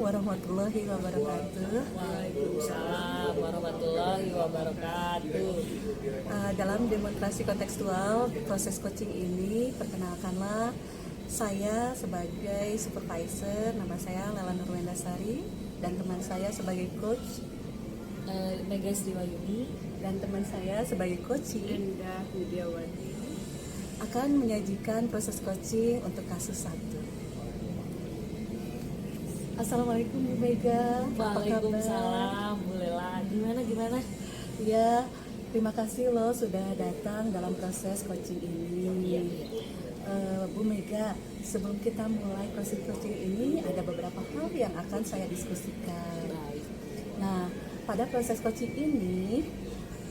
warahmatullahi wabarakatuh. Waalaikumsalam warahmatullahi wabarakatuh. Dalam demonstrasi kontekstual proses coaching ini, perkenalkanlah saya sebagai supervisor, nama saya Lela Nurwendasari, dan teman saya sebagai coach Mega Sriwayuni dan teman saya sebagai coaching Endah Widiawati akan menyajikan proses coaching untuk kasus 1. Assalamualaikum Bu Mega. Apa kabar? Waalaikumsalam Bu Lela. Gimana? Ya, terima kasih loh sudah datang dalam proses coaching ini. Bu Mega, sebelum kita mulai proses coaching ini ada beberapa hal yang akan saya diskusikan. Baik. Nah, pada proses coaching ini,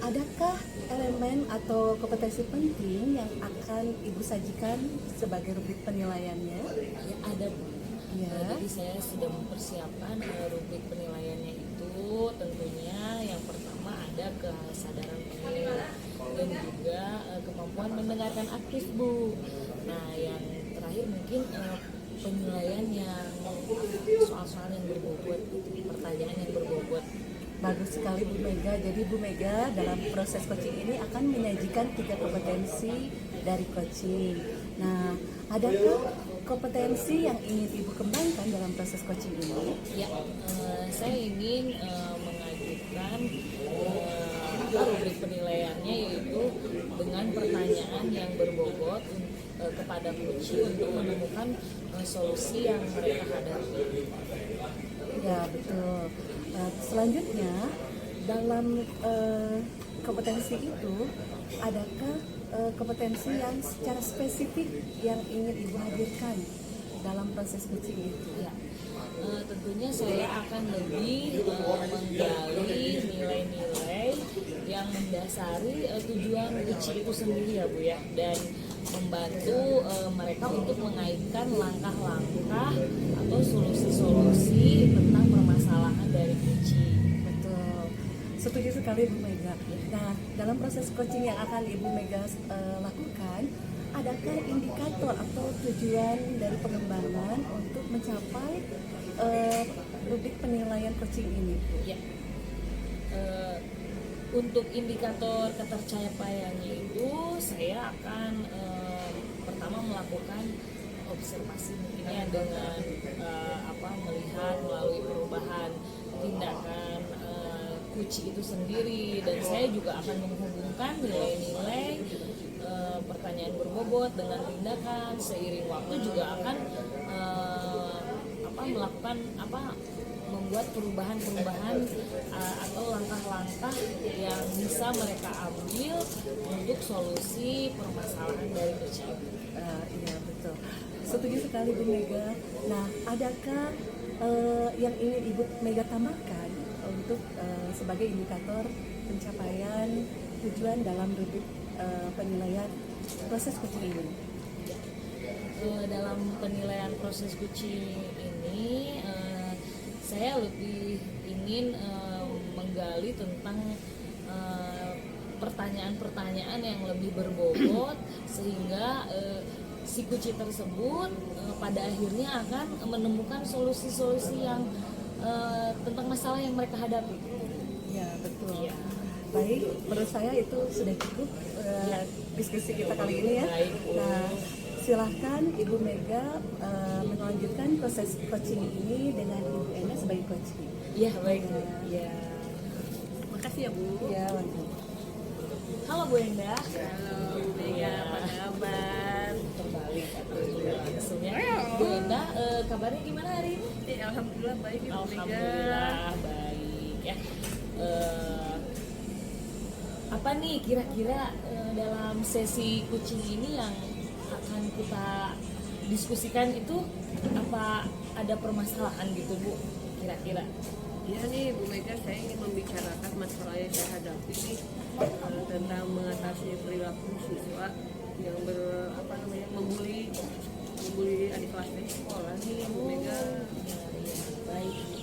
adakah elemen atau kompetensi penting yang akan Ibu sajikan sebagai rubrik penilaiannya? Ya, ada Bu. Ya. Jadi saya sudah mempersiapkan rubrik penilaiannya itu tentunya yang pertama ada kesadaran penuh dan juga kemampuan mendengarkan aktif Bu. Nah yang terakhir mungkin penilaian yang soal-soal yang berbobot, pertanyaan yang berbobot. Bagus sekali Bu Mega. Jadi Bu Mega dalam proses coaching ini akan menyajikan 3 kompetensi dari coaching. Nah, adakah kompetensi yang ingin Ibu kembangkan dalam proses coaching ini? Ya, saya ingin mengajukan rubrik penilaiannya yaitu dengan pertanyaan yang berbobot kepada coaching untuk menemukan solusi yang mereka hadapi. Ya, betul. Selanjutnya, dalam kompetensi itu, adakah kompetensi yang secara spesifik yang ingin Ibu hadirkan dalam proses coaching itu? Ya, tentunya saya akan lebih menggali nilai-nilai yang mendasari tujuan coaching itu sendiri ya Bu ya, dan membantu mereka untuk mengaitkan langkah-langkah atau solusi-solusi tentang permasalahan dari coaching. Betul. Setuju sekali Bu Mega. Nah, dalam proses coaching yang akan Ibu Mega lakukan, adakah indikator atau tujuan dari pengembangan untuk mencapai rubrik penilaian coaching ini? Ya. Untuk indikator ketercapaiannya itu saya akan pertama melakukan observasi mungkinnya dengan melihat melalui perubahan tindakan coaching itu sendiri, dan saya juga akan menghubungkan nilai-nilai pertanyaan berbobot dengan tindakan. Seiring waktu juga akan melakukan membuat perubahan-perubahan atau langkah-langkah yang bisa mereka ambil untuk solusi permasalahan dari coaching. Iya, betul. Setuju sekali Bu Mega. Nah, adakah yang ingin Ibu Mega tambahkan untuk sebagai indikator pencapaian tujuan dalam rubrik penilaian proses coaching ini? Dalam penilaian proses coaching ini saya lebih ingin menggali tentang pertanyaan-pertanyaan yang lebih berbobot sehingga si coaching tersebut pada akhirnya akan menemukan solusi-solusi yang tentang masalah yang mereka hadapi. Ya, betul. Ya. Baik, menurut saya itu sudah cukup diskusi kita kali ini ya. Baik. Nah, silahkan Ibu Mega melanjutkan proses coaching ini dengan Ibu Ena sebagai coaching. Iya, baik. Ya. Makasih ya Bu. Ya, waduh. Halo Bu Endah. Halo Bu Mega, apa kabar? Terbalik langsung ya. Bu Endah, kabarnya gimana hari ini? Alhamdulillah baik ya Bu Mega. Alhamdulillah baik ya. Apa nih kira-kira dalam sesi coaching ini yang akan kita diskusikan itu, apa ada permasalahan gitu Bu kira-kira? Ya nih Bu Mega, saya ingin membicarakan masalah yang saya hadapi nih tentang mengatasi perilaku siswa yang membuli adik kelasnya di sekolah nih Bu Mega.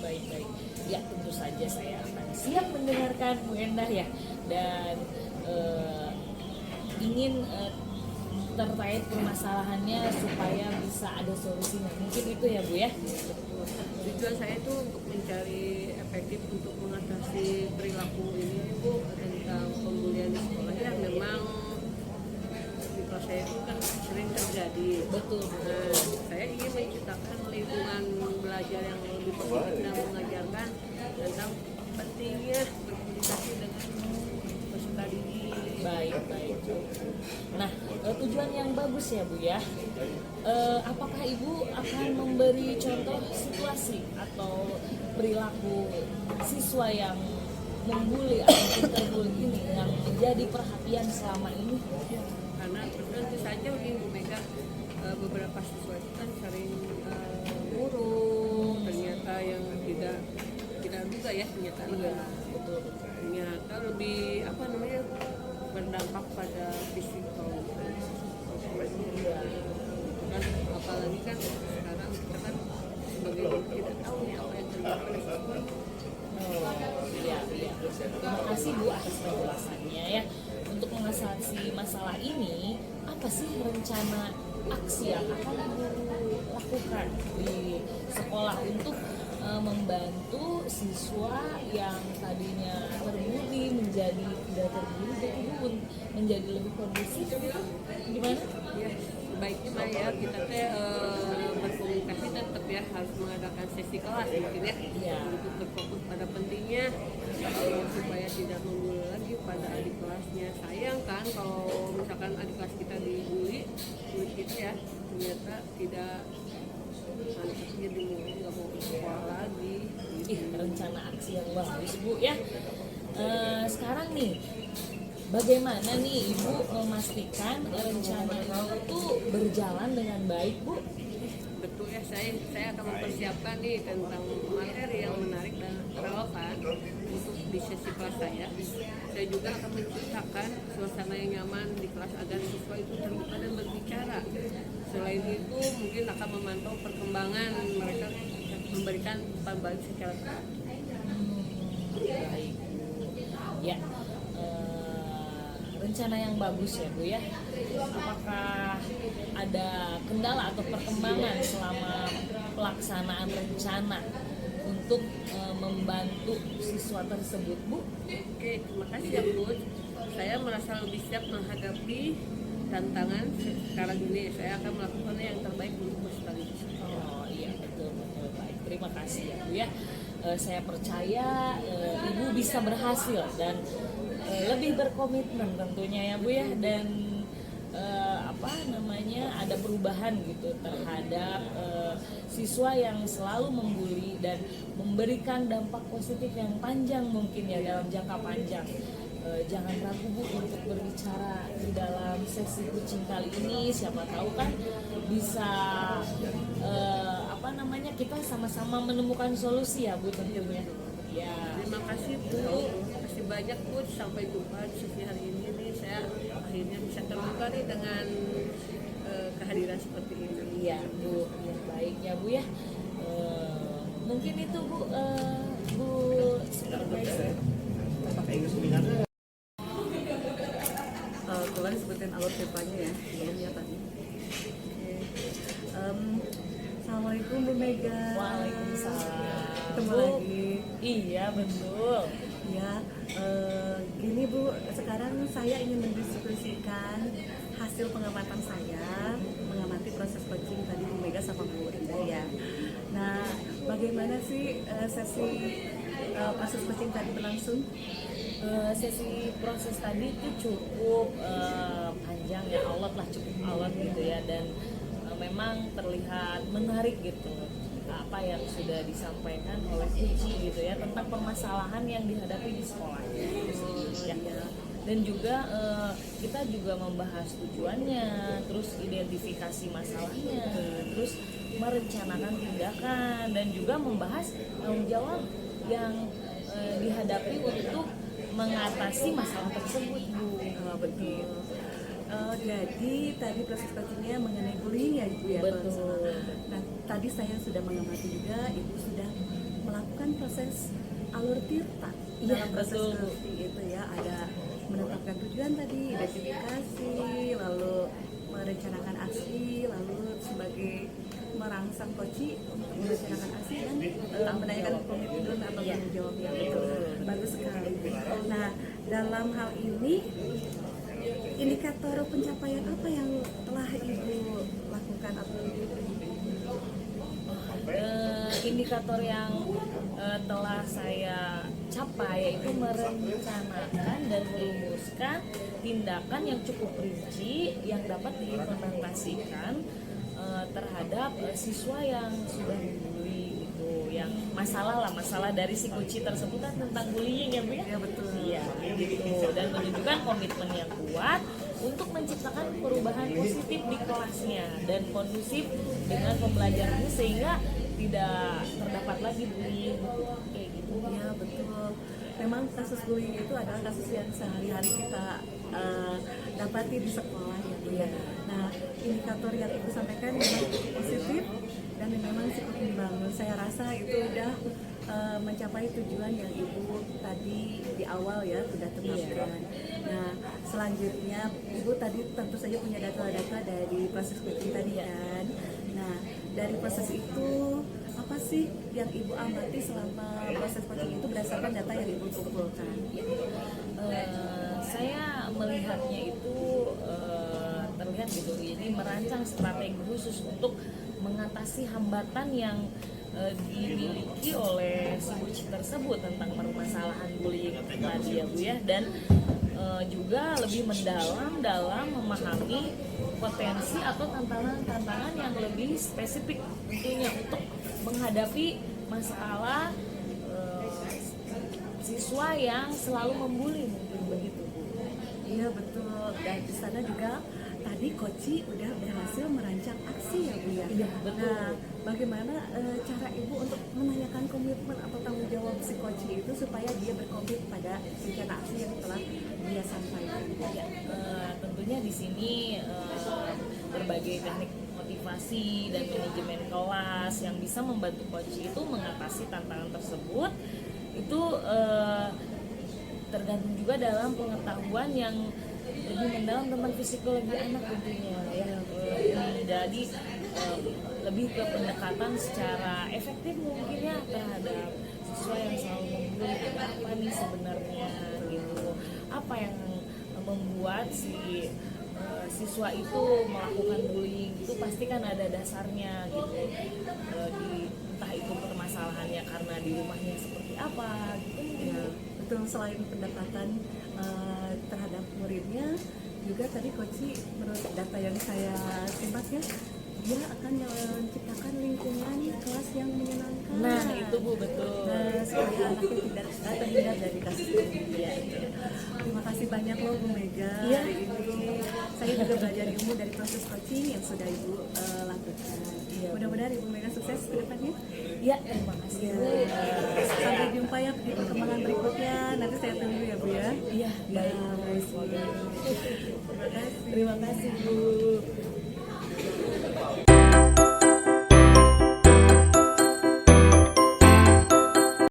Baik. Ya, tentu saja saya akan siap mendengarkan Bu Endah ya, dan ingin terkait permasalahannya supaya bisa ada solusinya. Mungkin itu ya Bu ya. Tujuan saya itu untuk mencari efektif untuk mengatasi perilaku ini Bu, tentang pembulian di sekolah yang memang di kelas saya itu kan sering terjadi. Betul. Nah, saya ingin menciptakan lingkungan belajar yang lebih positif dan mengajarkan tentang pentingnya berkomunikasi dengan peserta didik. Baik. Nah, tujuan yang bagus ya Bu ya. Apakah Ibu akan memberi contoh situasi atau perilaku siswa yang membuli atau terbuli ini yang menjadi perhatian selama ini? Karena tentu saja begini Bu Mega, beberapa siswa itu kan sering murung, ternyata yang tidak duga ya ternyata Betul. ternyata lebih berdampak pada fisikal kan, apalagi kan sekarang kita kan sebagai guru tidak tahu nih apa yang terjadi pada siswa. Iya. Terima kasih Bu atas penjelasannya ya. Untuk mengatasi masalah ini, apa sih rencana aksi yang akan Ibu lakukan di sekolah untuk membantu siswa yang tadinya terbuli menjadi tidak terbuli dan Ibu menjadi lebih kondusif? Gimana? Ya, sebaiknya mah ya kita berkomunikasi tetap ya harus mengadakan sesi kelas mungkin ya, Iya. untuk berfokus pada pentingnya supaya tidak membuli lagi pada adik kelasnya. Sayang kan kalau misalkan adik kelas kita dibully, murid kita ya ternyata tidak nantinya dimulai nggak mau sekolah lagi. Ih, rencana aksi yang bagus Bu ya. Sekarang nih, bagaimana nih Ibu memastikan rencana itu berjalan dengan baik Bu? Betul ya, saya akan mempersiapkan nih tentang materi yang menarik dan relevan untuk di sesi kelas saya. Saya juga akan menciptakan suasana yang nyaman di kelas agar siswa itu terbuka dan berbicara. Selain itu mungkin akan memantau perkembangan mereka, memberikan umpan balik secara tepat. Baik. Ya, rencana yang bagus ya Bu ya. Apakah ada kendala atau perkembangan selama pelaksanaan rencana untuk membantu siswa tersebut Bu? Oke, terima kasih ya Bu. Saya merasa lebih siap menghadapi tantangan sekarang ini. Saya akan melakukan yang terbaik untuk peserta didik. Oh iya, betul baik. Terima kasih ya Bu ya. Saya percaya Ibu bisa berhasil dan lebih berkomitmen tentunya ya Bu ya, dan ada perubahan gitu terhadap siswa yang selalu membuli dan memberikan dampak positif yang panjang mungkin ya dalam jangka panjang. Jangan ragu Bu untuk berbicara di dalam sesi kucing kali ini, siapa tahu kan bisa kita sama-sama menemukan solusi ya Bu tentunya. Ya. Terima kasih Bu, terima kasih banyak Bu, sampai jumpa di sesi hari ini nih, saya akhirnya bisa terbuka nih dengan kehadiran seperti ini. Iya Bu, yang baik ya Bu ya. Mungkin itu Bu, Bu supervisor. Kalian sebutin alur ceritanya ya sebelumnya tadi. Assalamualaikum Bu Mega. Waalaikumsalam. Ketemu Bu. lagi. Iya betul. Ya, gini Bu, sekarang saya ingin mendiskusikan hasil pengamatan saya mengamati proses coaching tadi Bu Mega sama Bu Indah ya. Nah, bagaimana sih sesi proses coaching tadi berlangsung? Sesi proses tadi itu cukup panjang ya, cukup alot gitu ya, dan memang terlihat menarik gitu apa yang sudah disampaikan oleh Kuci gitu ya tentang permasalahan yang dihadapi di sekolah ya. Dan juga kita juga membahas tujuannya, terus identifikasi masalahnya, terus merencanakan tindakan, dan juga membahas tanggung jawab yang dihadapi untuk mengatasi masalah tersebut Bu. Betul. Jadi tadi proses coachingnya mengenai bullying ya Ibu ya. Betul. Nah tadi saya sudah mengamati juga Ibu sudah melakukan proses alur tirta dalam proses betul. coaching itu ya, ada menetapkan tujuan tadi, identifikasi, lalu merencanakan aksi, lalu sebagai merangsang Koci untuk melaksanakan aksi dan menanyakan komitmen atau tanggung jawabnya. Bagus sekali. Nah, dalam hal ini indikator pencapaian apa yang telah Ibu lakukan atau indikator yang telah saya capai yaitu merencanakan dan merumuskan tindakan yang cukup rinci yang dapat diimplementasikan terhadap siswa yang sudah membuli gitu, yang masalah dari si Koci tersebut kan tentang bullying ya Bu ya? Ya, betul. Iya gitu, dan menunjukkan komitmen yang kuat untuk menciptakan perubahan positif di kelasnya dan kondusif dengan pembelajarannya sehingga tidak terdapat lagi bullying kayak gitu. Ya, betul. Memang kasus bullying itu adalah kasus yang sehari-hari kita dapati di sekolah ya Bu ya. Nah, indikator yang Ibu sampaikan memang cukup positif dan memang cukup membangun. Saya rasa itu udah mencapai tujuan yang Ibu tadi di awal ya sudah tetapkan. Nah, selanjutnya Ibu tadi tentu saja punya data-data dari proses coaching tadi kan. Nah, dari proses itu apa sih yang Ibu amati selama proses coaching itu berdasarkan data yang Ibu kumpulkan? Saya melihatnya itu terlihat gitu, jadi merancang strategi khusus untuk mengatasi hambatan yang dimiliki oleh si Koci tersebut tentang permasalahan bullying tadi ya Bu ya, dan juga lebih mendalam dalam memahami potensi atau tantangan yang lebih spesifik tentunya untuk menghadapi masalah siswa yang selalu membuli, mungkin begitu Bu. Iya, betul. Dan di sana juga tadi Koci udah berhasil merancang aksi ya Bu ya. Iya, betul. Nah, bagaimana cara Ibu untuk menanyakan komitmen atau tanggung jawab si Koci itu supaya dia berkomit pada rencana aksi yang telah dia sampaikan? Ya, tentunya di sini berbagai teknik motivasi dan manajemen kelas yang bisa membantu Koci itu mengatasi tantangan tersebut itu tergantung juga dalam pengetahuan yang lebih mendalam tentang psikologi anak tentunya ya. Jadi lebih ke pendekatan secara efektif mungkin ya terhadap siswa yang selalu membuli, ada apa nih sebenarnya gitu, apa yang membuat si siswa itu melakukan bullying itu pasti kan ada dasarnya gitu, entah itu permasalahannya karena di rumahnya seperti apa gitu mungkin. Ya, betul. Selain pendekatan terhadap muridnya, juga tadi Koci menurut data yang saya simak ya, dia akan menciptakan lingkungan kelas yang menyenangkan. Nah itu Bu, betul. Nah, supaya anaknya tidak terhindar dari kasus ini. Ya. Terima kasih banyak loh Bu Mega. Iya. Hari ini saya juga belajar ilmu dari proses coaching yang sudah Ibu lakukan. Iya. Mudah-mudahan Ibu Mega sukses ke depannya. Ya, terima kasih Ya. Bu. Sampai jumpa ya di perkembangan berikutnya. Nanti saya tunggu ya Bu ya. Iya, Ya, baik. baik. Terima kasih. Terima kasih Bu.